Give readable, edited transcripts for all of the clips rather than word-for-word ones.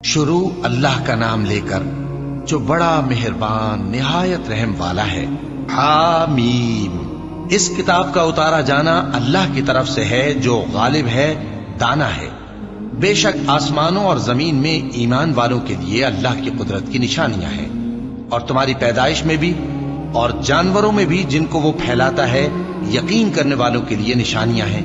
شروع اللہ کا نام لے کر جو بڑا مہربان نہایت رحم والا ہے۔ حامیم۔ اس کتاب کا اتارا جانا اللہ کی طرف سے ہے جو غالب ہے، دانا ہے۔ بے شک آسمانوں اور زمین میں ایمان والوں کے لیے اللہ کی قدرت کی نشانیاں ہیں، اور تمہاری پیدائش میں بھی اور جانوروں میں بھی جن کو وہ پھیلاتا ہے یقین کرنے والوں کے لیے نشانیاں ہیں،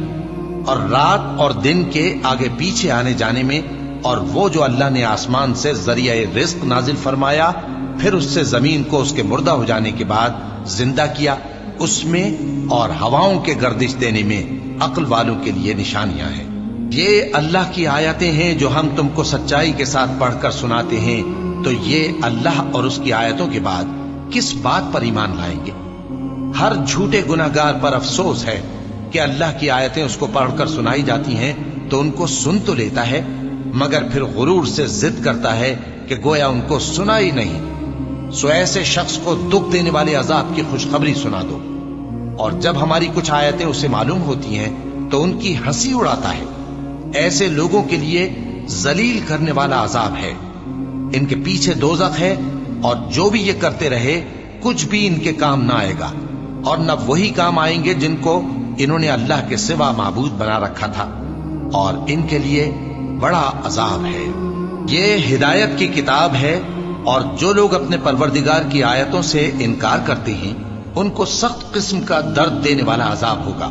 اور رات اور دن کے آگے پیچھے آنے جانے میں، اور وہ جو اللہ نے آسمان سے ذریعہ رزق نازل فرمایا پھر اس سے زمین کو اس کے مردہ ہو جانے کے بعد زندہ کیا، اس میں اور ہواؤں کے گردش دینے میں عقل والوں کے لیے نشانیاں ہیں۔ یہ اللہ کی آیتیں ہیں جو ہم تم کو سچائی کے ساتھ پڑھ کر سناتے ہیں، تو یہ اللہ اور اس کی آیتوں کے بعد کس بات پر ایمان لائیں گے؟ ہر جھوٹے گناہگار پر افسوس ہے کہ اللہ کی آیتیں اس کو پڑھ کر سنائی جاتی ہیں تو ان کو سن تو لیتا ہے، مگر پھر غرور سے ضد کرتا ہے کہ گویا ان کو سنا ہی نہیں۔ سو ایسے شخص کو دکھ دینے والے عذاب کی خوشخبری سنا دو، اور جب ہماری کچھ آیتیں اسے معلوم ہوتی ہیں تو ان کی ہنسی اڑاتا ہے۔ ایسے لوگوں کے لیے ذلیل کرنے والا عذاب ہے، ان کے پیچھے دوزخ ہے، اور جو بھی یہ کرتے رہے کچھ بھی ان کے کام نہ آئے گا، اور نہ وہی کام آئیں گے جن کو انہوں نے اللہ کے سوا معبود بنا رکھا تھا، اور ان کے لیے بڑا عذاب ہے۔ یہ ہدایت کی کتاب ہے، اور جو لوگ اپنے پروردگار کی آیتوں سے انکار کرتے ہیں ان کو سخت قسم کا درد دینے والا عذاب ہوگا۔